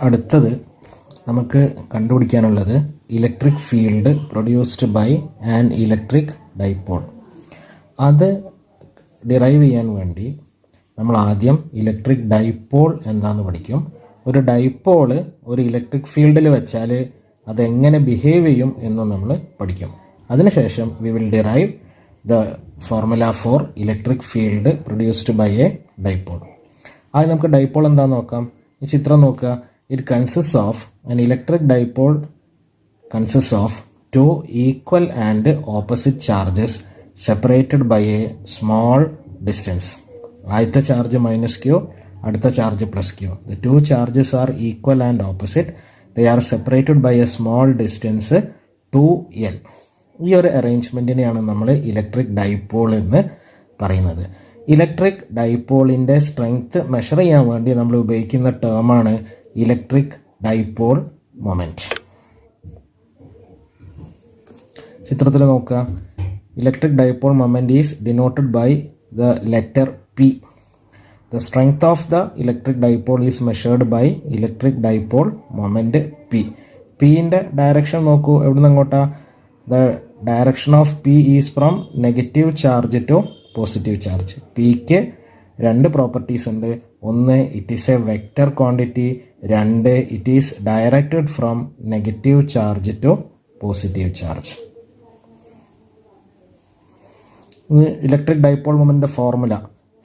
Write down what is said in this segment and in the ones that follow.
അടുത്തത് നമുക്ക് കണ്ടുപിടിക്കാനുള്ളത് electric field produced by an electric dipole. അത് ഡിറൈവ് ചെയ്യാൻ വേണ്ടി നമ്മൾ ആദ്യം ഇലക്ട്രിക് ഡൈപോൾ എന്താണെന്ന് പഠിക്കും. ഒരു ഡൈപോള് ഒരു ഇലക്ട്രിക് ഫീൽഡിൽ വെച്ചാൽ അതെങ്ങനെ ബിഹേവ് ചെയ്യും എന്നും നമ്മൾ പഠിക്കും. അതിനുശേഷം we will derive the formula for electric field produced by a dipole. ആദ്യം നമുക്ക് ഡൈപോൾ എന്താണെന്ന് നോക്കാം. ഈ ചിത്രം നോക്കുക. It consists of an electric dipole consists of two equal and opposite charges separated by a small distance. ആദ്യത്തെ charge minus Q, അടുത്ത charge plus Q. The two charges are equal and opposite. They are separated by a small distance 2L. ഈ ഒരു അറേഞ്ച്മെൻറ്റിനെയാണ് നമ്മൾ electric dipole എന്ന് പറയുന്നത്. Electric ഡൈപോളിൻ്റെ strength measure ചെയ്യാൻ വേണ്ടി നമ്മൾ ഉപയോഗിക്കുന്ന ടേമാണ് ഇലക്ട്രിക് ഡൈപോൾ മൊമെന്റ്. ചിത്രത്തിൽ നോക്കുക. Electric dipole moment is denoted by the letter P. The strength of the electric dipole is measured by electric dipole moment P. പിന്റെ ഡയറക്ഷൻ നോക്കൂ. എവിടുന്ന് അങ്ങോട്ടാ? The direction of P is from negative charge to positive charge. പിക്ക് രണ്ട് properties ഉണ്ട്. ഒന്ന്, it is a vector quantity. രണ്ട്, it is directed from negative charge to positive charge. Electric dipole മൊമെന്റിന്റെ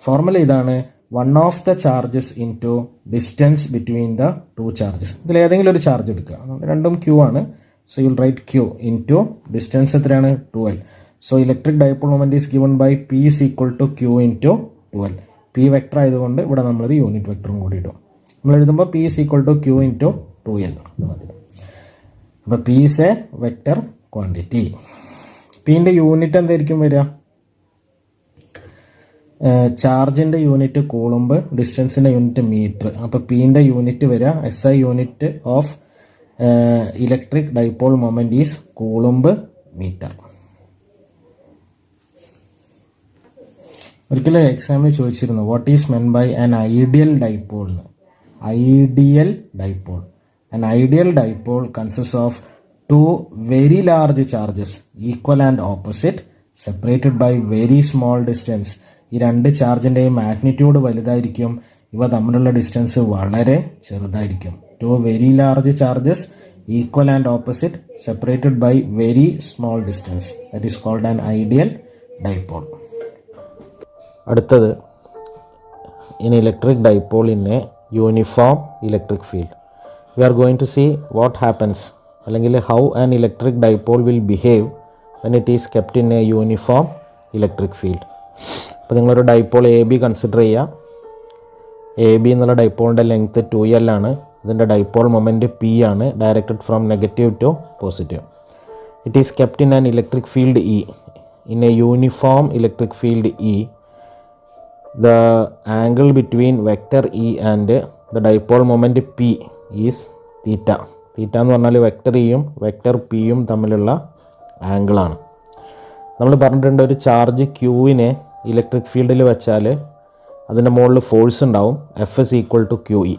ഫോർമുല ഇതാണ്. One of the charges into distance between the two charges. ഇതിൽ ഏതെങ്കിലും ഒരു ചാർജ് എടുക്കുക. രണ്ടും ക്യൂ ആണ്. So you'll write Q into distance എത്രയാണ്? 2L. So electric dipole moment is given by P is equal to Q into 2L. P vector ആയതുകൊണ്ട് ഇവിടെ നമ്മളൊരു യൂണിറ്റ് വെക്ടറും കൂടി ഇടും. നമ്മൾ എഴുതുമ്പോൾ P is equal to Q into 2L എന്ന് മതി. അപ്പോൾ P is a vector quantity. പിന്റെ യൂണിറ്റ് എന്തായിരിക്കും വരിക? ചാർജിന്റെ യൂണിറ്റ് കൂളുംബ്, ഡിസ്റ്റൻസിന്റെ യൂണിറ്റ് മീറ്റർ. അപ്പോൾ പിന്റെ യൂണിറ്റ് വരിക SI unit of electric dipole moment is coulomb metre. ഒരിക്കലും എക്സാമിൽ ചോദിച്ചിരുന്നു what is meant by an ideal dipole എന്ന്. Ideal dipole. An ideal dipole consist of two very large charges equal and opposite separated by very small distance. ഈ രണ്ട് ചാർജിൻ്റെയും magnitude വലുതായിരിക്കും, ഇവ തമ്മിലുള്ള distance വളരെ ചെറുതായിരിക്കും. Two very large charges equal and opposite separated by very small distance. That is called an ideal dipole. അടുത്തത്, in electric dipole in a uniform electric field we are going to see what happens, അല്ലെങ്കിൽ how an electric dipole will behave when it is kept in a uniform electric field. അപ്പോൾ നിങ്ങളൊരു dipole A B consider ചെയ്യുക. A B എന്നുള്ള ഡൈപോളിൻ്റെ length 2L ആണ്. ഇതിൻ്റെ dipole moment P ആണ്, directed from negative to positive. It is kept in an electric field E. In a uniform electric field E, the angle between vector E and the dipole moment P is theta. തീറ്റ എന്ന് പറഞ്ഞാൽ vector ഇയും vector പിയും തമ്മിലുള്ള ആംഗിളാണ്. നമ്മൾ പറഞ്ഞിട്ടുണ്ട് ഒരു charge ക്യൂവിനെ electric ഫീൽഡിൽ വെച്ചാൽ അതിൻ്റെ മുകളിൽ ഫോഴ്സ് ഉണ്ടാവും. F is equal to QE.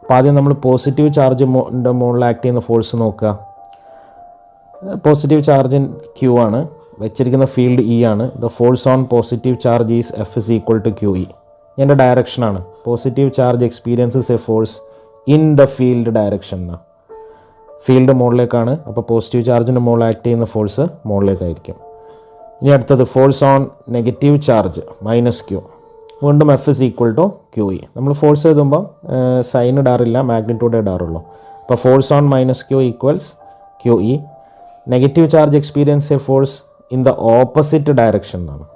അപ്പോൾ ആദ്യം നമ്മൾ പോസിറ്റീവ് ചാർജിൻ്റെ മുകളിൽ ആക്ട് ചെയ്യുന്ന ഫോഴ്സ് നോക്കുക. പോസിറ്റീവ് ചാർജ് ക്യൂ ആണ്, വെച്ചിരിക്കുന്ന ഫീൽഡ് ഇ ആണ്. The force on positive charge is F is equal to QE. എൻ്റെ ഡയറക്ഷനാണ്. Positive charge experiences a force in the field direction. Field മുകളിലേക്കാണ്, അപ്പോൾ പോസിറ്റീവ് ചാർജിൻ്റെ മുകളിൽ ആക്ട് ചെയ്യുന്ന ഫോഴ്സ് മുകളിലേക്കായിരിക്കും. ഇനി അടുത്തത് force on negative charge minus Q. വീണ്ടും F is equal to QE. നമ്മൾ ഫോഴ്സ് എഴുതുമ്പോൾ സൈൻ ഇടാറില്ല, മാഗ്നിറ്റ്യൂഡ് ഇടാറുള്ളൂ. അപ്പോൾ force on minus Q equals QE. Negative charge experience a force in the opposite direction എന്നാണ്.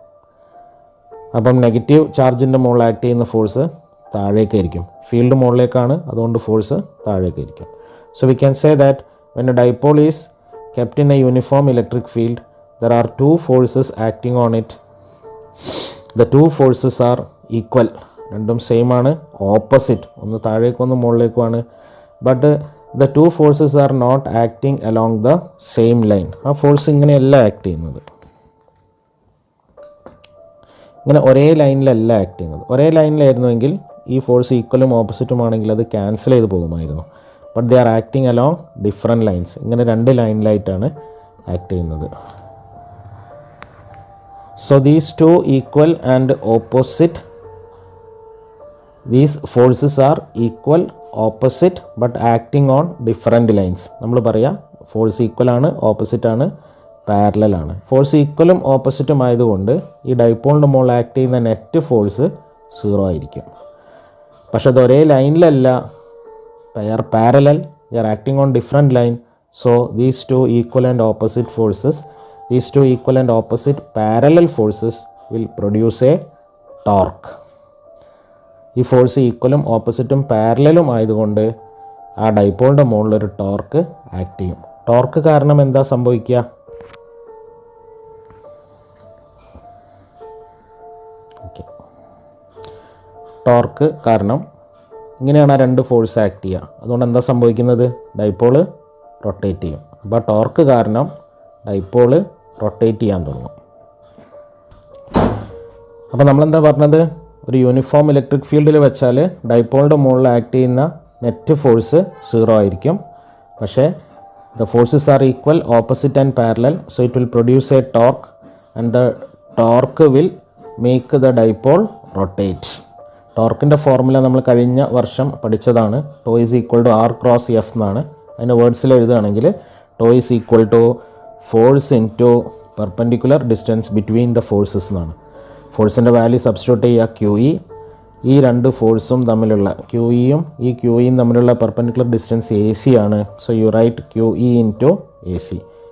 അപ്പം നെഗറ്റീവ് ചാർജിൻ്റെ മുകളിൽ ആക്ട് ചെയ്യുന്ന ഫോഴ്സ് താഴേക്കായിരിക്കും. ഫീൽഡ് മുകളിലേക്കാണ്, അതുകൊണ്ട് ഫോഴ്സ് താഴേക്കായിരിക്കും. So we can say that when a dipole is kept in a uniform electric field there are two forces acting on it. The two forces are equal. രണ്ടും same ആണ്, opposite, ഒന്ന് താഴേക്കും ഒന്ന് മുകളിലേക്കുമാണ്. But the two forces are not acting along the same line. ആ force ഇങ്ങനെയല്ല act ചെയ്യുന്നത്, ഇങ്ങനെ ഒരേ ലൈനിലല്ല ആക്ട് ചെയ്യുന്നത്. ഒരേ ലൈനിലായിരുന്നുവെങ്കിൽ ഈ ഫോഴ്സ് ഈക്വലും ഓപ്പോസിറ്റും ആണെങ്കിൽ അത് ക്യാൻസൽ ചെയ്ത് പോകുമായിരുന്നു. But they are acting along different lines. ഇങ്ങനെ 2 ലൈനിലായിട്ടാണ് ആക്ട് ചെയ്യുന്നത്. So these 2 equal and opposite, these forces are equal opposite but acting on different lines. നമ്മൾ പറയാം ഫോഴ്സ് ഈക്വൽ ആണ്, ഓപ്പോസിറ്റ് ആണ്, പാരലൽ ആണ്. ഫോഴ്സ് ഈക്വലും ഓപ്പോസിറ്റും ആയതുകൊണ്ട് ഈ ഡൈപോളിൻ്റെ മുകളിൽ ആക്ട് ചെയ്യുന്ന നെറ്റ് ഫോഴ്സ് 0 ആയിരിക്കും. പക്ഷെ അത് ഒരേ ലൈനിലല്ല, parallel, they are acting on different line. So these 2 equal and opposite forces, these 2 equal and opposite parallel forces will produce a torque. ഈ ഫോഴ്സ് ഈക്വലും ഓപ്പോസിറ്റും പാരലലും ആയതുകൊണ്ട് ആ ഡൈപോളിൻ്റെ മുകളിലൊരു ടോർക്ക് ആക്ട് ചെയ്യും. ടോർക്ക് കാരണം എന്താ സംഭവിക്കുക? ടോർക്ക് കാരണം ഇങ്ങനെയാണ് ആ 2 ഫോഴ്സ് ആക്ട് ചെയ്യുക. അതുകൊണ്ട് എന്താ സംഭവിക്കുന്നത്? ഡൈപോള് റൊട്ടേറ്റ് ചെയ്യും. അപ്പോൾ ടോർക്ക് കാരണം ഡൈപോള് റൊട്ടേറ്റ് ചെയ്യാൻ തുടങ്ങും. അപ്പോൾ നമ്മളെന്താ പറഞ്ഞത്? ഒരു യൂണിഫോം ഇലക്ട്രിക് ഫീൽഡിൽ വെച്ചാൽ ഡൈപോളിൻ്റെ മുകളിൽ ആക്ട് ചെയ്യുന്ന നെറ്റ് ഫോഴ്സ് 0 ആയിരിക്കും. പക്ഷേ the forces are equal, opposite and parallel, so it will produce a torque and the torque will make the dipole rotate. ടോർക്കിൻ്റെ ഫോർമുല നമ്മൾ കഴിഞ്ഞ വർഷം പഠിച്ചതാണ്. Tau is equal to R cross F എന്നാണ്. അതിൻ്റെ വേർഡ്സിൽ എഴുതുകയാണെങ്കിൽ tau is equal to force into perpendicular distance between the forces എന്നാണ്. ഫോഴ്സിൻ്റെ വാല്യൂ സബ്സ്റ്റിറ്റ്യൂട്ട് ചെയ്യുക QE. ഈ 2 ഫോഴ്സും തമ്മിലുള്ള QEയും ഈ QEയും തമ്മിലുള്ള പെർപെൻഡിക്കുലർ ഡിസ്റ്റൻസ് AC ആണ്. So you write QE into AC.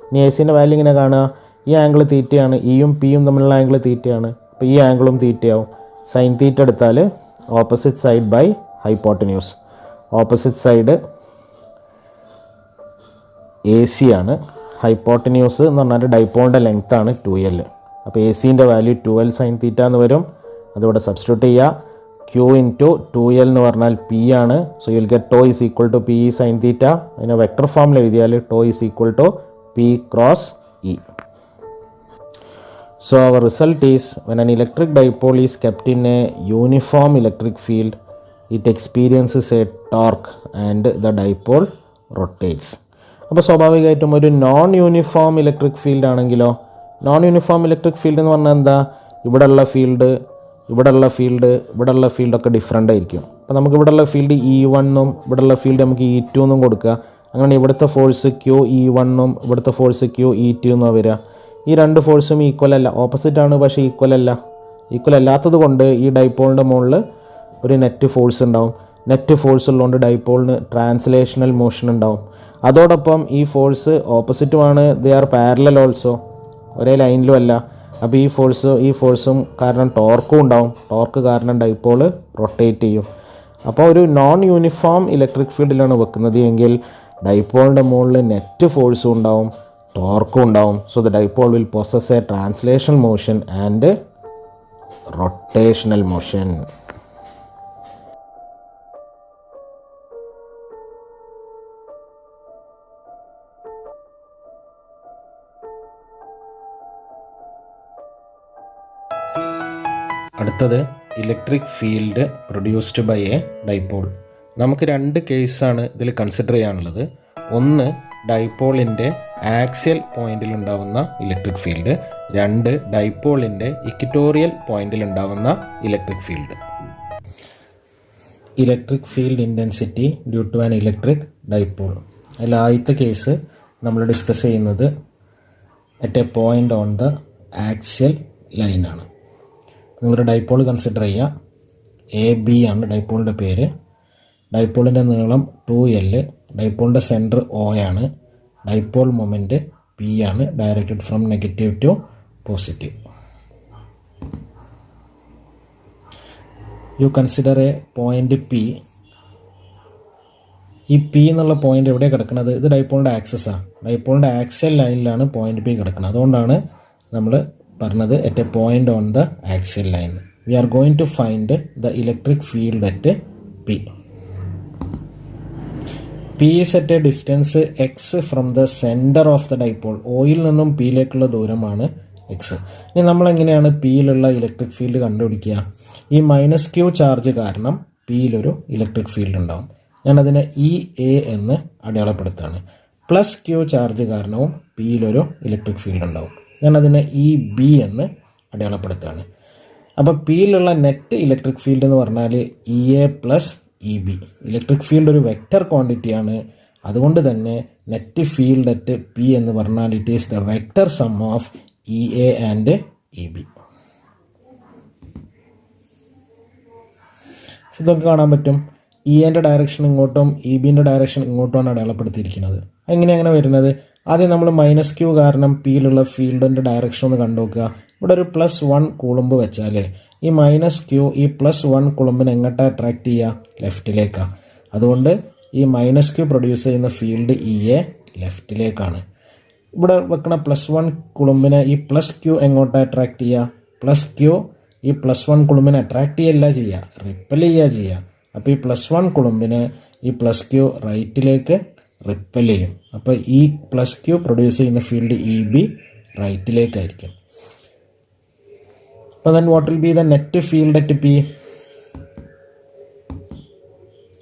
ഇനി ACൻ്റെ വാല്യൂ ഇങ്ങനെ കാണുക, ഈ ആംഗിൾ തീറ്റയാണ്, ഇയും പിയും തമ്മിലുള്ള ആംഗിൾ തീറ്റയാണ്. അപ്പോൾ ഈ ആംഗിളും തീറ്റയാവും. സൈൻ തീറ്റ എടുത്താൽ opposite side by hypotenuse. Opposite side AC ആണ്. ഹൈപ്പോട്ടന്യൂസ് എന്ന് പറഞ്ഞാൽ ഡൈപോളിൻ്റെ ലെങ്ത് ആണ് 2L. അപ്പോൾ ACൻ്റെ വാല്യൂ 2L സൈൻ തീറ്റ എന്ന് വരും. അതിവിടെ സബ്സ്റ്റിറ്റ്യൂട്ട് ചെയ്യുക. Q ഇൻറ്റു 2L എന്ന് പറഞ്ഞാൽ P ആണ്. So you will get tau is equal to PE sine theta. അതിനെ വെക്ടർ ഫോമിൽ എഴുതിയാൽ tau is equal to P cross E. So our result is, when an electric dipole is kept in a uniform electric field, it experiences a torque and the dipole rotates. അപ്പോൾ സ്വാഭാവികമായിട്ടും ഒരു non uniform electric field ആണെങ്കിലോ, non uniform electric field എന്ന് പറഞ്ഞാൽ എന്താ? ഇവിടെയുള്ള ഫീൽഡൊക്കെ different ആയിരിക്കും. അപ്പോൾ നമുക്ക് ഇവിടെയുള്ള ഫീൽഡ് E1 ഇവിടെയുള്ള ഫീൽഡ് നമുക്ക് E2 കൊടുക്കുക. അങ്ങനെ ഇവിടുത്തെ ഫോഴ്സ് QE1 ഇവിടുത്തെ ഫോഴ്സ് QE2 വരിക. ഈ 2 ഫോഴ്സും ഈക്വൽ അല്ല, ഓപ്പോസിറ്റ് ആണ്, പക്ഷേ ഈക്വൽ അല്ല. ഈക്വൽ അല്ലാത്തത് കൊണ്ട് ഈ ഡൈപോളിൻ്റെ മുകളിൽ ഒരു നെറ്റ് ഫോഴ്സ് ഉണ്ടാവും. നെറ്റ് ഫോഴ്സ് ഉള്ളതുകൊണ്ട് ഡൈപോളിന് ട്രാൻസ്ലേഷണൽ മോഷൻ ഉണ്ടാവും. അതോടൊപ്പം ഈ ഫോഴ്സ് ഓപ്പോസിറ്റുമാണ്, ദേ ആർ പാരലൽ ഓൾസോ, ഒരേ ലൈനിലും അല്ല. അപ്പോൾ ഈ ഫോഴ്സും കാരണം ടോർക്കും ഉണ്ടാവും. ടോർക്ക് കാരണം ഡൈപോള് റൊട്ടേറ്റ് ചെയ്യും. അപ്പോൾ ഒരു നോൺ യൂണിഫോം ഇലക്ട്രിക് ഫീൽഡിലാണ് വെക്കുന്നത് എങ്കിൽ ഡൈപോളിൻ്റെ മുകളിൽ നെറ്റ് ഫോഴ്സും ഉണ്ടാവും, ടോർക്കും ഉണ്ടാവും. So the dipole will possess a translation motion and rotational motion. അടുത്തത് electric field produced by a dipole. നമുക്ക് 2 കേസാണ് ഇതിൽ കൺസിഡർ ചെയ്യാനുള്ളത്. ഒന്ന്, ഡൈപോളിൻ്റെ ആക്സിയൽ പോയിന്റിൽ ഉണ്ടാകുന്ന ഇലക്ട്രിക് ഫീൽഡ്. 2, ഡൈപോളിൻ്റെ ഇക്വറ്റോറിയൽ പോയിന്റിൽ ഉണ്ടാകുന്ന electric field. Electric field intensity due to an electric dipole. അതിൽ ആദ്യത്തെ കേസ് നമ്മൾ ഡിസ്കസ് ചെയ്യുന്നത് at a point on the axial ലൈനാണ്. നിങ്ങളുടെ ഡൈപോൾ കൺസിഡർ ചെയ്യുക. AB ആണ് ഡൈപോളിൻ്റെ പേര്. ഡൈപോളിൻ്റെ നീളം 2L. ഡൈപോളിൻ്റെ സെൻറ്റർ O ആണ്. ഡൈപോൾ മൊമെൻറ്റ് P ആണ്. Directed from negative to positive. You consider a point P. ഈ P എന്നുള്ള പോയിൻ്റ് എവിടെയാണ് കിടക്കുന്നത്? ഇത് ഡൈപോളിൻ്റെ ആക്സസാണ്. ഡൈപോളിൻ്റെ ആക്സിയൽ ലൈനിലാണ് പോയിൻ്റ് P കിടക്കുന്നത്. അതുകൊണ്ടാണ് നമ്മൾ പറഞ്ഞത് at a point on the axial line. We are going to find the electric field at P. P is at a distance x from the center of the dipole. O'യിൽ നിന്നും Pയിലേക്കുള്ള ദൂരമാണ് x. ഇനി നമ്മൾ എങ്ങനെയാണ് Pയിലുള്ള electric field കണ്ടുപിടിക്കുക? ഈ -Q charge കാരണം പിയിലൊരു electric field ഉണ്ടാവും. ഞാനതിനെ EA എന്ന് അടയാളപ്പെടുത്തുകയാണ്. പ്ലസ് Q ചാർജ് കാരണവും പിയിലൊരു ഇലക്ട്രിക് ഫീൽഡ് ഉണ്ടാവും. ഞാനതിനെ EB എന്ന് അടയാളപ്പെടുത്തുകയാണ്. അപ്പോൾ പിയിലുള്ള നെറ്റ് ഇലക്ട്രിക് ഫീൽഡ് എന്ന് പറഞ്ഞാൽ EA plus EB. Electric field ഒരു വെക്റ്റർ ക്വാണ്ടിറ്റിയാണ്. അതുകൊണ്ട് തന്നെ നെറ്റ് ഫീൽഡ് അറ്റ് പി എന്ന് പറഞ്ഞാൽ it is the vector some of EA and EB. ഇതൊക്കെ കാണാൻ പറ്റും. EAൻ്റെ ഡയറക്ഷൻ ഇങ്ങോട്ടും EBൻ്റെ ഡയറക്ഷൻ ഇങ്ങോട്ടുമാണ് അടയാളപ്പെടുത്തിയിരിക്കുന്നത്. എങ്ങനെയാണ് വരുന്നത്? ആദ്യം നമ്മൾ -Q കാരണം പിയിലുള്ള ഫീൽഡിൻ്റെ ഡയറക്ഷൻ ഒന്ന് കണ്ടുനോക്കുക. ഇവിടെ ഒരു +1 കൂളമ്പ് വെച്ചാൽ ഈ -Q ഈ +1 കൂളമ്പിനെ എങ്ങോട്ടാണ് അട്രാക്ട് ചെയ്യുക? ലെഫ്റ്റിലേക്കാണ്. അതുകൊണ്ട് ഈ -Q പ്രൊഡ്യൂസ് ചെയ്യുന്ന ഫീൽഡ് EA ലെഫ്റ്റിലേക്കാണ്. ഇവിടെ വെക്കുന്ന +1 കുളുമ്പിനെ ഈ +Q എങ്ങോട്ടാണ് അട്രാക്ട് ചെയ്യുക? +Q ഈ +1 കുളുമ്പിനെ അട്രാക്ട് ചെയ്യല്ല ചെയ്യുക, റിപ്പൽ ചെയ്യുക. അപ്പോൾ ഈ +1 കുളുമ്പിനെ ഈ +Q റൈറ്റിലേക്ക് റിപ്പൽ ചെയ്യും. അപ്പോൾ ഈ +Q പ്രൊഡ്യൂസ് ചെയ്യുന്ന ഫീൽഡ് EB റൈറ്റിലേക്കായിരിക്കും. അപ്പോൾ then what will be the net field at P?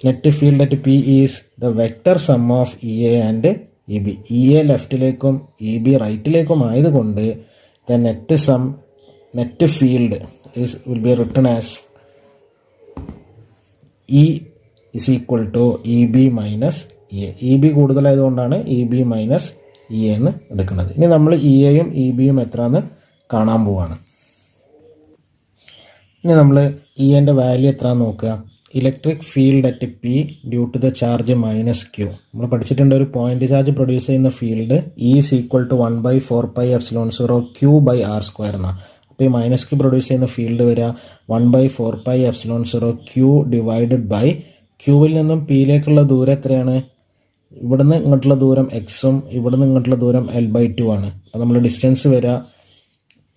Net field at P is the vector sum of EA and EB. EA ലെഫ്റ്റിലേക്കും EB റൈറ്റിലേക്കും ആയതുകൊണ്ട് the net field will be written as E is equal to EB minus EA. EB കൂടുതലായതുകൊണ്ടാണ് EB minus EA എന്ന് എടുക്കുന്നത്. ഇനി നമ്മൾ EAയും EBയും എത്രയെന്ന് കാണാൻ പോവാണ്. ഇനി നമ്മൾ EAൻ്റെ വാല്യൂ എത്രയാണെന്ന് നോക്കുക. Electric field at P due to the charge -Q. നമ്മൾ പഠിച്ചിട്ടുണ്ട് ഒരു പോയിന്റ് ചാർജ് പ്രൊഡ്യൂസ് ചെയ്യുന്ന field E is equal to 1/4πε0 Q/r² എന്നാണ്. അപ്പോൾ ഈ -Q പ്രൊഡ്യൂസ് ചെയ്യുന്ന ഫീൽഡ് വരിക 1/4πε0 Q ഡിവൈഡഡ് ബൈ ക്യൂവിൽ നിന്നും പിയിലേക്കുള്ള ദൂരം എത്രയാണ്? ഇവിടുന്ന് ഇങ്ങോട്ടുള്ള ദൂരം എക്സും ഇവിടുന്ന് ഇങ്ങോട്ടുള്ള ദൂരം L/2 ആണ്. അപ്പോൾ നമ്മൾ ഡിസ്റ്റൻസ് വരിക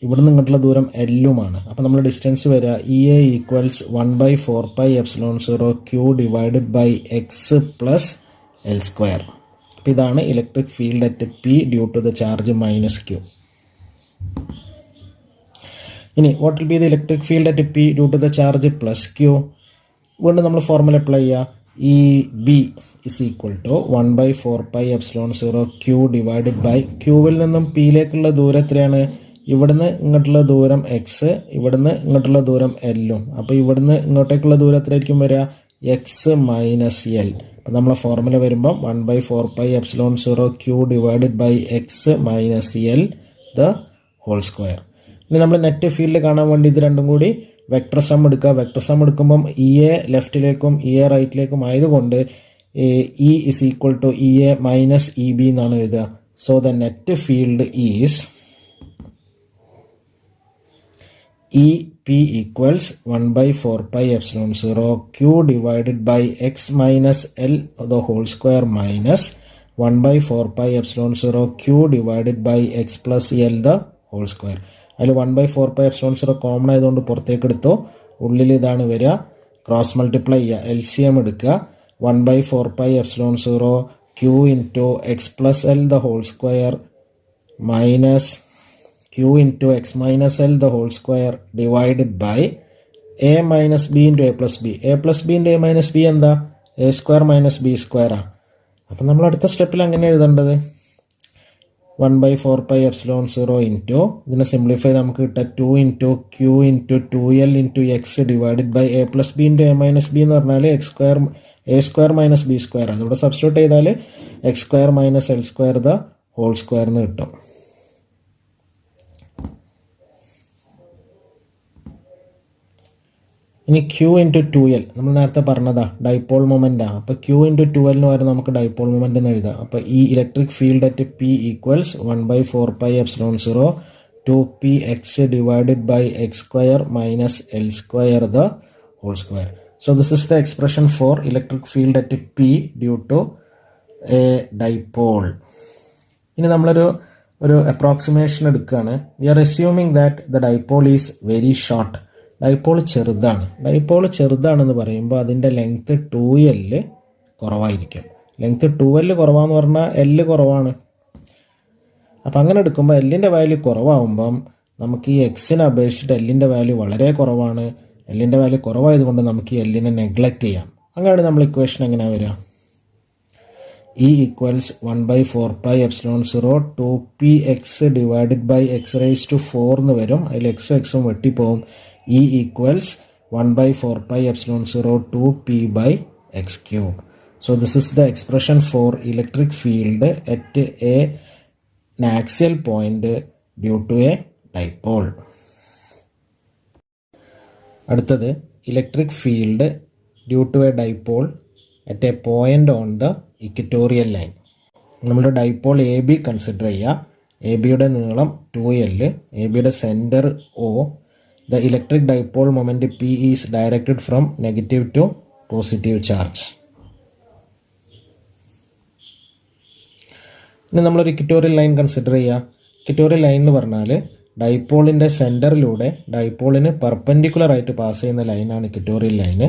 ഇവിടുന്ന് ഇങ്ങോട്ടുള്ള ദൂരം L-ഉമാണ്. അപ്പോൾ നമ്മൾ ഡിസ്റ്റൻസ് വരിക EA equals 1/4πε0 Q divided by X plus L². അപ്പോൾ ഇതാണ് electric field at P due to the charge -Q. ഇനി what will be the electric field at P due to the charge +Q? വീണ്ടും നമ്മൾ formula apply ചെയ്യുക. EB is equal to 1/4πε0 Q divided by ക്യൂവിൽ നിന്നും പിയിലേക്കുള്ള ദൂരം എത്രയാണ്? ഇവിടുന്ന് ഇങ്ങോട്ടുള്ള ദൂരം എക്സ്, ഇവിടുന്ന് ഇങ്ങോട്ടുള്ള ദൂരം എല്ലും. അപ്പോൾ ഇവിടുന്ന് ഇങ്ങോട്ടേക്കുള്ള ദൂരം എത്രയായിരിക്കും വരിക? X minus l. അപ്പോൾ നമ്മളെ ഫോർമുല വരുമ്പം 1/4πε0 Q divided by x minus l the whole square. ഇനി നമ്മൾ നെറ്റ് ഫീൽഡ് കാണാൻ വേണ്ടി ഇത് രണ്ടും കൂടി വെക്ടർ സം എടുക്കുക. വെക്ടർ സം എടുക്കുമ്പം EA ലെഫ്റ്റിലേക്കും EA റൈറ്റിലേക്കും ആയതുകൊണ്ട് E is equal to EA minus EB എന്നാണ് എഴുതുക. So the net field is EP equals 1/4πε0 Q divided by x minus L the whole square minus 1/4πε0 Q divided by x plus L the whole square. അതിൽ 1/4πε0 common ആയതുകൊണ്ട് പുറത്തേക്ക് എടുത്തോ. ഉള്ളിൽ ഇതാണ് വരിക. Cross multiply ചെയ്യുക. LCM എടുക്കുക. 1/4πε0 Q into x plus L the whole square minus Q into x minus L the whole square divided by A minus B into A plus B. A plus B into A minus B എന്താ? A square minus B square ആണ്. അപ്പം നമ്മൾ അടുത്ത സ്റ്റെപ്പിൽ അങ്ങനെ എഴുതേണ്ടത് 1/4πε0 into ഇതിനെ simplify നമുക്ക് കിട്ടുക 2 into Q into 2L into x divided by A plus B into A minus B എന്ന് പറഞ്ഞാൽ A square minus B square ആണ്. ഇവിടെ സബ്സ്റ്റിറ്റ്യൂട്ട് ചെയ്താൽ x square minus L square the whole square എന്ന് കിട്ടും. ഇനി Q into 2L നമ്മൾ നേരത്തെ പറഞ്ഞതാ ഡൈപോൾ മൊമെൻ്റ് ആണ്. അപ്പോൾ Q into 2L എന്ന് പറയുന്നത് നമുക്ക് ഡൈപോൾ മൊമെൻ്റ് എന്ന് എഴുതാം. അപ്പോൾ ഈ electric field at P equals 1/4πε0 2px divided by X square minus L square the whole square. So this is the expression for electric field at P due to a dipole. ഇനി നമ്മളൊരു approximation എടുക്കുകയാണ്. We are assuming that the dipole is very short. Dipole ചെറുതാണ്. Dipole ചെറുതാണെന്ന് പറയുമ്പോൾ അതിൻ്റെ length 2L കുറവായിരിക്കും. Length 2L കുറവാന്ന് പറഞ്ഞാൽ L കുറവാണ്. അപ്പം അങ്ങനെ എടുക്കുമ്പോൾ എല്ലിൻ്റെ വാല്യൂ കുറവാകുമ്പം നമുക്ക് ഈ എക്സിനെ അപേക്ഷിച്ചിട്ട് എല്ലിൻ്റെ വാല്യൂ വളരെ കുറവാണ്. എല്ലിൻ്റെ വാല്യൂ കുറവായതുകൊണ്ട് നമുക്ക് ഈ എല്ലിനെ നെഗ്ലക്റ്റ് ചെയ്യാം. അങ്ങനെയാണ് നമ്മൾ ഇക്വേഷൻ എങ്ങനെയാണ് വരിക? E equals 1/4πε0 2px divided by x raise to 4 എന്ന് വരും. അതിൽ എക്സും വെട്ടിപ്പോവും. E equals 1/4πε0 2p/x³. So this is the expression for electric field at an axial point due to a dipole. അടുത്തത് electric field due to a dipole at a point on the equatorial line. നമ്മുടെ dipole A B consider ചെയ്യുക. A ബിയുടെ നീളം 2l, A ബിയുടെ centre O. The electric dipole moment P is directed from negative to positive charge. ഇനി നമ്മളൊരു equatorial line consider ചെയ്യുക. Equatorial line എന്ന് പറഞ്ഞാൽ ഡൈപോളിൻ്റെ സെൻറ്ററിലൂടെ ഡൈപോളിന് പെർപെൻഡിക്കുലർ ആയിട്ട് പാസ് ചെയ്യുന്ന ലൈനാണ് equatorial line.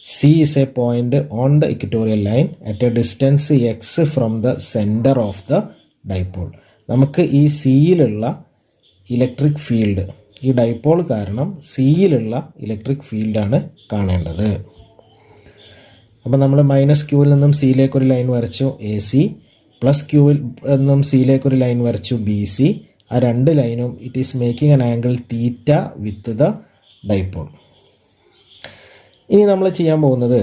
C is a point on the equatorial line at a distance x from the center of the dipole. നമുക്ക് ഈ സിയിലുള്ള ഇലക്ട്രിക് ഫീൽഡ്, ഈ ഡൈപോൾ കാരണം സിയിലുള്ള ഇലക്ട്രിക് ഫീൽഡാണ് കാണേണ്ടത്. അപ്പോൾ നമ്മൾ -Qയിൽ നിന്നും സിയിലേക്കൊരു ലൈൻ വരച്ചു AC, +Qയിൽ നിന്നും സിയിലേക്കൊരു ലൈൻ വരച്ചു BC. ആ രണ്ട് ലൈനും it is making an angle theta with the dipole. ഇനി നമ്മൾ ചെയ്യാൻ പോകുന്നത്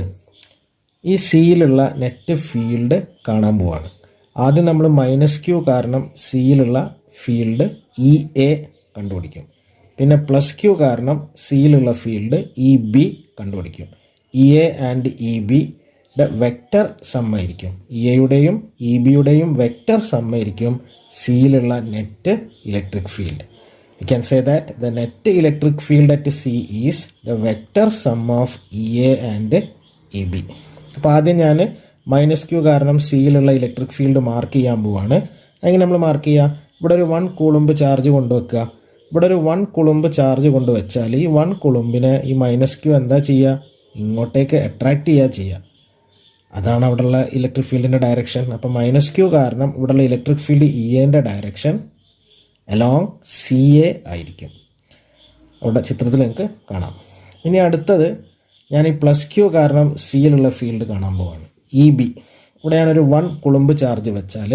ഈ സിയിലുള്ള നെറ്റ് ഫീൽഡ് കാണാൻ പോവാണ്. ആദ്യം നമ്മൾ -Q കാരണം സിയിലുള്ള ഫീൽഡ് EA കണ്ടുപിടിക്കും. പിന്നെ +Q കാരണം സിയിലുള്ള ഫീൽഡ് EB കണ്ടുപിടിക്കും. EA ആൻഡ് EBയുടെ വെക്റ്റർ സമ്മായിരിക്കും. EAയുടെയും EBയുടെയും വെക്റ്റർ സമ്മായിരിക്കും സിയിലുള്ള net electric field. We can say that the net electric field at C is the vector sum of EA and EB. അപ്പോൾ ആദ്യം ഞാൻ -Q കാരണം സിയിലുള്ള ഇലക്ട്രിക് ഫീൽഡ് മാർക്ക് ചെയ്യാൻ പോവാണ്. അങ്ങനെ നമ്മൾ മാർക്ക് ചെയ്യുക. ഇവിടെ ഒരു 1 കൂളുംബ് ചാർജ് കൊണ്ടുവെക്കുക. ഇവിടെ ഒരു 1 കൂളുംബ് ചാർജ് കൊണ്ടുവച്ചാൽ ഈ 1 കൂളുംബിനെ ഈ -Q എന്താ ചെയ്യുക? ഇങ്ങോട്ടേക്ക് അട്രാക്റ്റ് ചെയ്യുക. അതാണ് അവിടെയുള്ള ഇലക്ട്രിക് ഫീൽഡിൻ്റെ ഡയറക്ഷൻ. അപ്പോൾ -Q കാരണം ഇവിടെയുള്ള ഇലക്ട്രിക് ഫീൽഡ് EAൻ്റെ ഡയറക്ഷൻ അലോങ് CA ആയിരിക്കും. അവിടെ ചിത്രത്തിൽ നിങ്ങൾക്ക് കാണാം. ഇനി അടുത്തത് ഞാൻ ഈ +Q കാരണം സിയിലുള്ള ഫീൽഡ് കാണാൻ പോവാണ്. EB. ഇവിടെ ഞാനൊരു 1 കൂളുംബ് ചാർജ് വെച്ചാൽ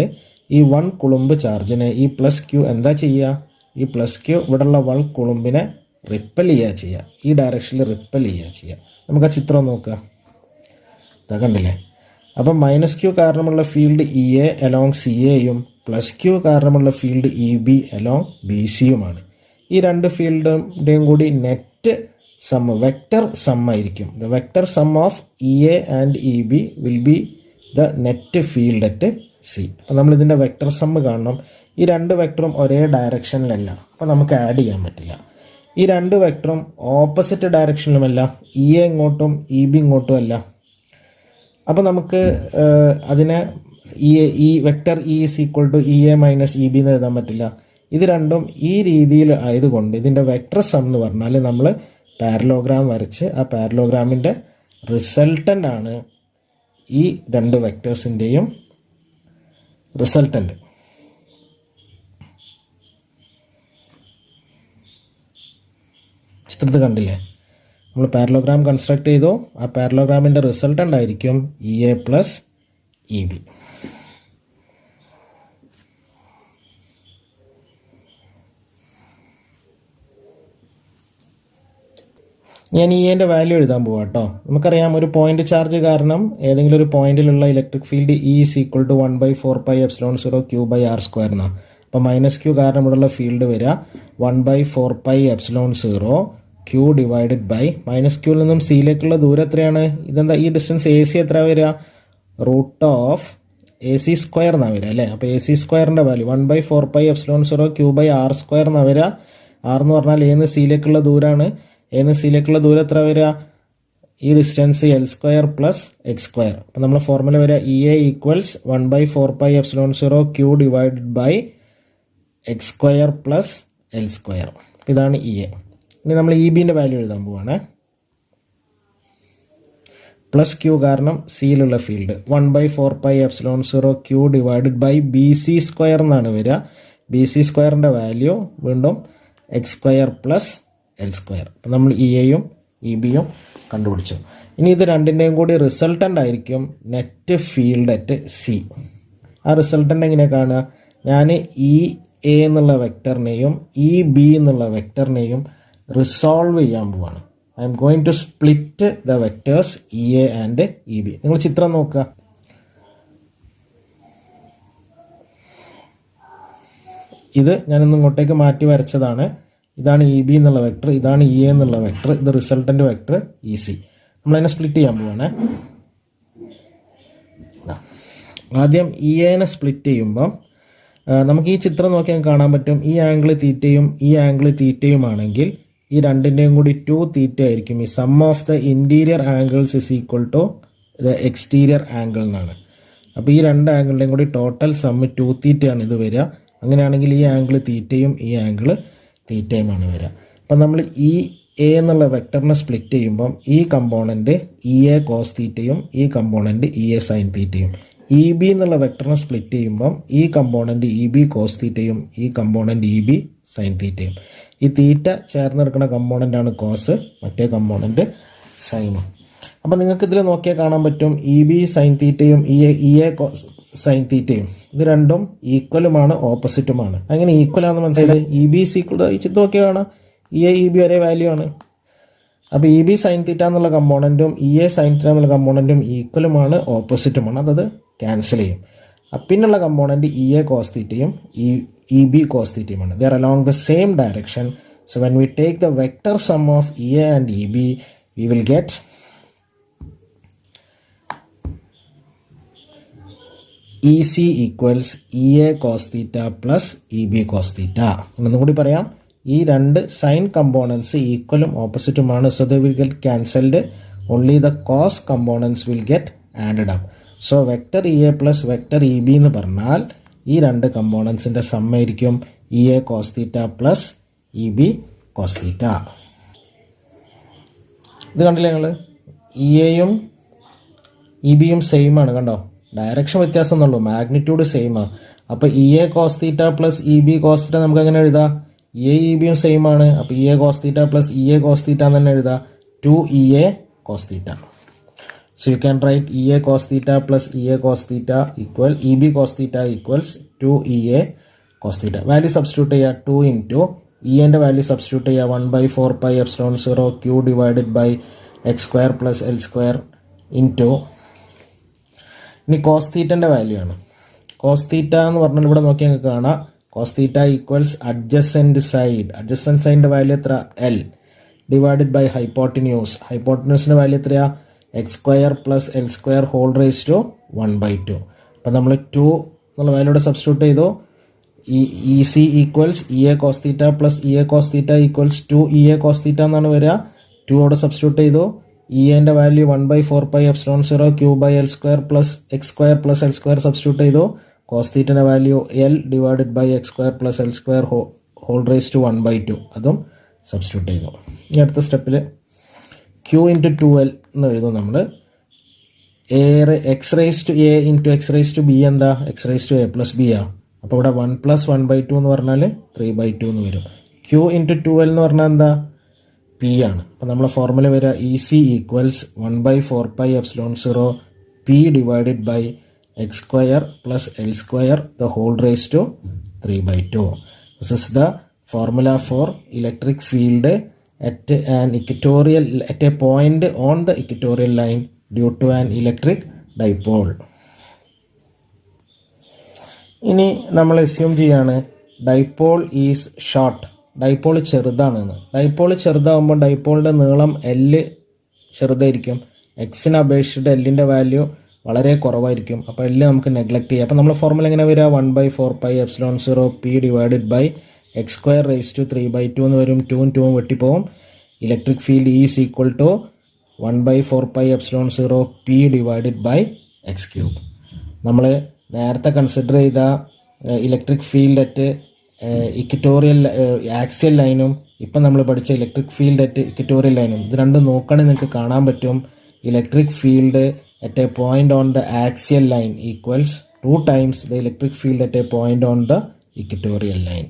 ഈ 1 കൂളുംബ് ചാർജിനെ ഈ +Q എന്താ ചെയ്യുക? ഈ +Q ഇവിടെയുള്ള 1 കൂളുംബിനെ റിപ്പൽ ചെയ്യുക. ഈ ഡയറക്ഷനിൽ റിപ്പൽ ചെയ്യുക. നമുക്ക് ആ ചിത്രം നോക്കുക. ഇതാ കണ്ടില്ലേ? അപ്പം -Q കാരണമുള്ള ഫീൽഡ് EA അലോങ് CAയും +Q കാരണമുള്ള ഫീൽഡ് EB അലോങ് BCയുമാണ്. ഈ രണ്ട് ഫീൽഡിൻ്റെയും കൂടി നെറ്റ് സം, വെക്റ്റർ സം ആയിരിക്കും. The vector some of EA and EB will be the net field at C. അപ്പോൾ നമ്മളിതിൻ്റെ വെക്റ്റർ സം കാണണം. ഈ രണ്ട് വെക്ടറും ഒരേ ഡയറക്ഷനിലല്ല, അപ്പോൾ നമുക്ക് ആഡ് ചെയ്യാൻ പറ്റില്ല. ഈ രണ്ട് വെക്ടറും ഓപ്പോസിറ്റ് ഡയറക്ഷനിലുമല്ല. EA ഇങ്ങോട്ടും EB ഇങ്ങോട്ടും അല്ല. അപ്പോൾ നമുക്ക് അതിനെ ഈ vector E is equal to EA - EB എന്ന് എഴുതാൻ പറ്റില്ല. ഇത് രണ്ടും ഈ രീതിയിൽ ആയതുകൊണ്ട് ഇതിൻ്റെ വെക്റ്റർ സം എന്ന് പറഞ്ഞാൽ നമ്മൾ പാരലോഗ്രാം വരച്ച് ആ പാരലോഗ്രാമിൻ്റെ റിസൾട്ടൻ്റ് ആണ് ഈ രണ്ട് വെക്റ്റേഴ്സിൻ്റെയും റിസൾട്ടൻ്റ്. ചിത്രത്തിൽ കണ്ടില്ലേ? നമ്മൾ പാരലോഗ്രാം കൺസ്ട്രക്ട് ചെയ്തു. ആ പാരലോഗ്രാമിൻ്റെ റിസൾട്ടൻ്റ് ആയിരിക്കും EA + EB. ഞാൻ EAൻ്റെ വാല്യൂ എഴുതാൻ പോവാം കേട്ടോ. നമുക്കറിയാം ഒരു പോയിന്റ് ചാർജ് കാരണം ഏതെങ്കിലും ഒരു പോയിന്റിലുള്ള electric field E is equal to 1/4πε0 Q/r² എന്നാണ്. അപ്പോൾ -Q കാരണം ഇവിടെയുള്ള ഫീൽഡ് വരിക 1/4πε0 Q ഡിവൈഡഡ് ബൈ -Qയിൽ നിന്നും സിയിലേക്കുള്ള ദൂരം എത്രയാണ്? ഇതെന്താ ഈ ഡിസ്റ്റൻസ് AC എത്ര വരിക? √AC² എന്നാണ് വരിക അല്ലേ? അപ്പോൾ AC² വാല്യൂ 1/4πε0 Q/r² എന്നാണ് വരിക. R എന്ന് പറഞ്ഞാൽ എന്ന് സിയിലേക്കുള്ള ദൂരമാണ്. എന്ന് സിയിലേക്കുള്ള ദൂരം എത്ര വരിക? ഈ ഡിസ്റ്റൻസ് L² + x². അപ്പോൾ നമ്മൾ ഫോർമുല വരിക EA equals 1/4πε0 Q divided by x² + L². ഇതാണ് EA. ഇനി നമ്മൾ EBൻ്റെ വാല്യൂ എഴുതാൻ പോവാണ്. +Q കാരണം സിയിലുള്ള field 1/4πε0 Q divided by BC² എന്നാണ് വരിക. BC² വാല്യൂ വീണ്ടും x² + L². അപ്പം നമ്മൾ EAയും ഇ ബിയും കണ്ടുപിടിച്ചു. ഇനി ഇത് രണ്ടിൻ്റെയും കൂടി റിസൾട്ടൻ്റ് ആയിരിക്കും നെറ്റ് ഫീൽഡ് അറ്റ് സി. ആ റിസൾട്ടൻ്റ് എങ്ങനെയാണ് കാണുക? ഞാൻ ഇ എ എന്നുള്ള വെക്ടറിനെയും ഇ ബി എന്നുള്ള വെക്ടറിനെയും റിസോൾവ് ചെയ്യാൻ പോവാണ്. I'm going to split the vectors E A and E B. നിങ്ങൾ ചിത്രം നോക്കുക. ഇത് ഞാനിന്ന് ഇങ്ങോട്ടേക്ക് മാറ്റി വരച്ചതാണ്. ഇതാണ് ഇ ബി എന്നുള്ള വെക്ടർ, ഇതാണ് ഇ എ എന്നുള്ള വെക്ടർ, ഇത് റിസൾട്ടൻ്റ് വെക്ടർ ഇ സി. നമ്മളതിനെ സ്പ്ലിറ്റ് ചെയ്യാൻ പോവാണ്. ആദ്യം ഇ എനെ സ്പ്ലിറ്റ് ചെയ്യുമ്പം നമുക്ക് ഈ ചിത്രം നോക്കിയാൽ കാണാൻ പറ്റും. ഈ ആംഗിൾ തീറ്റയും ഈ ആംഗിൾ തീറ്റയുമാണെങ്കിൽ ഈ രണ്ടിൻ്റെയും കൂടി 2 തീറ്റ ആയിരിക്കും. ഈ sum of the interior angles is equal to the exterior angle എന്നാണ്. അപ്പോൾ ഈ രണ്ട് ആംഗിളിൻ്റെയും കൂടി ടോട്ടൽ സമ്മ് 2 തീറ്റയാണ് ഇത് വരിക. അങ്ങനെയാണെങ്കിൽ ഈ ആംഗിൾ തീറ്റയും ഈ ആംഗിൾ തീറ്റയുമാണ് വരിക. അപ്പം നമ്മൾ ഈ എ എന്നുള്ള വെക്ടറിനെ സ്പ്ലിറ്റ് ചെയ്യുമ്പം ഈ കമ്പോണൻറ്റ് ഇ എ കോസ് തീറ്റയും ഈ കമ്പോണൻറ്റ് ഇ എ സൈൻ തീറ്റയും. ഇ ബി എന്നുള്ള വെക്ടറിനെ സ്പ്ലിറ്റ് ചെയ്യുമ്പം ഈ കമ്പോണൻറ്റ് ഇ ബി കോസ് തീറ്റയും ഈ കമ്പോണൻറ്റ് ഇ ബി സൈൻ തീറ്റയും. ഈ തീറ്റ ചേർന്നെടുക്കുന്ന കമ്പോണൻ്റാണ് കോസ്, മറ്റേ കമ്പോണൻറ്റ് സൈനും. അപ്പം നിങ്ങൾക്ക് ഇതിൽ നോക്കിയാൽ കാണാൻ പറ്റും ഇ ബി സൈൻ തീറ്റയും ഇ എ സൈൻ തീറ്റയും ഇത് രണ്ടും ഈക്വലുമാണ്, ഓപ്പോസിറ്റുമാണ്. അങ്ങനെ ഈക്വലാണെന്ന് മനസ്സിലായി. ഇ ബി ഇസ് ഈക്വൽ, ഈ ചിത്രം നോക്കിയാൽ കാണാം ഇ എ ഇ ബി ഒരേ വാല്യൂ ആണ്. അപ്പോൾ ഇ ബി സൈൻ തീറ്റ എന്നുള്ള കമ്പോണൻറ്റും ഇ എ സൈൻ തീറ്റ എന്നുള്ള കമ്പോണൻറ്റും ഈക്വലുമാണ്, ഓപ്പോസിറ്റുമാണ്. അതത് ക്യാൻസൽ ചെയ്യും. പിന്നുള്ള കമ്പോണൻറ്റ് ഇ എ കോസ് തീറ്റയും ഇ ബി കോസ് തീറ്റയുമാണ്. They are along the same direction. So when we take the vector sum of E A and E B we will get E C equals E A cos theta plus E B cos theta. ഒന്നും കൂടി പറയാം. ഈ രണ്ട് sine components ഈക്വലും ഓപ്പോസിറ്റുമാണ്. So they will get cancelled. Only the cos components will get added up. So vector E A plus vector E B എന്ന് പറഞ്ഞാൽ ഈ രണ്ട് കമ്പോണൻസിൻ്റെ സമ്മായിരിക്കും E A cos theta plus E B cos theta. ഇത് കണ്ടില്ലേ നിങ്ങൾ? ഇ എയും ഇ ബിയും സെയിം ആണ്, കണ്ടോ? ഡയറക്ഷൻ വ്യത്യാസം എന്നുള്ളൂ, മാഗ്നിറ്റ്യൂഡ് സെയിം ആണ്. അപ്പോൾ E A cos theta plus E B cos theta നമുക്ക് എങ്ങനെ എഴുതാം? ഇ എ ഇ ബിയും സെയിം ആണ്. അപ്പോൾ E A cos theta plus E A cos theta എന്ന് തന്നെ എഴുതാം, 2 E A cos theta. So you can write EA cos theta plus EA cos theta equal EB cos theta equals 2 EA cos theta. Value substitute ചെയ്യുക. 2 into EAൻ്റെ value substitute ചെയ്യുക. 1/4 pi epsilon 0 Q divided by x square plus L square into ഇനി cos തീറ്റൻ്റെ value ആണ്. Cos theta എന്ന് പറഞ്ഞാൽ ഇവിടെ നോക്കി നിങ്ങൾക്ക് കാണാം. Cos theta equals adjacent side. Adjacent സൈഡിൻ്റെ വാല്യൂ എത്ര? L divided by hypotenuse. ഹൈപ്പോട്ടിന്യൂസിൻ്റെ വാല്യൂ എത്രയാ? x square plus L square whole raised to 1/2. അപ്പം നമ്മൾ 2 എന്നുള്ള വാല്യൂടെ സബ്സ്റ്റിറ്റ്യൂട്ട് ചെയ്തു. E C equals E A cos theta plus E A cos theta equals 2 E A cos theta എന്നാണ് വരിക. 2 അവിടെ സബ്സ്റ്റിറ്റ്യൂട്ട് ചെയ്തു. ഇ എൻ്റെ value 1/4 pi epsilon 0 Q by L square plus x square plus L square substitute ചെയ്തു. Cos തീറ്റൻ്റെ value L divided by x square plus L square whole raised to 1/2 അതും substitute ചെയ്തു. ഇനി അടുത്ത സ്റ്റെപ്പിൽ Q into 2L എന്ന് എഴുതും നമ്മൾ. X raise to A into X raise to B എന്താ? X raise to A plus B ആ. അപ്പോൾ ഇവിടെ 1 + 1/2 എന്ന് പറഞ്ഞാൽ 3/2 എന്ന് വരും. Q into 2L എന്ന് പറഞ്ഞാൽ എന്താ? പി ആണ്. അപ്പോൾ നമ്മളെ ഫോർമുല വരിക E C equals 1/4 pi epsilon 0 P divided by X square plus l square the whole raise to 3/2. This is the formula for electric field at a point on the equatorial line due to an electric dipole. ഇനി നമ്മൾ assume ചെയ്യാണ് dipole is short. Dipole ചെറുതാണെന്ന്. Dipole ചെറുതാകുമ്പോൾ ഡൈപോളിൻ്റെ നീളം L ചെറുതായിരിക്കും. എക്സിനെ അപേക്ഷിച്ചിട്ട് എല്ലിൻ്റെ value വളരെ കുറവായിരിക്കും. അപ്പോൾ L നമുക്ക് നെഗ്ലക്ട് ചെയ്യാം. അപ്പോൾ നമ്മൾ ഫോർമുല എങ്ങനെ വരിക? 1/4 pi epsilon 0 p divided by X square raise to 3/2 എന്ന് വരും. 2 2 വെട്ടിപ്പോവും. Electric field is equal to 1/4 pi epsilon 0 p divided by X cube. നമ്മൾ നേരത്തെ കൺസിഡർ ചെയ്ത electric field at equatorial axial ലൈനും ഇപ്പം നമ്മൾ പഠിച്ച ഇലക്ട്രിക് ഫീൽഡ് അറ്റ് ഇക്വറ്റോറിയൽ ലൈനും ഇത് രണ്ടും നോക്കുകയാണെങ്കിൽ നിങ്ങൾക്ക് കാണാൻ പറ്റും electric field at a point on the axial line equals 2 times the electric field at a point on the equatorial line.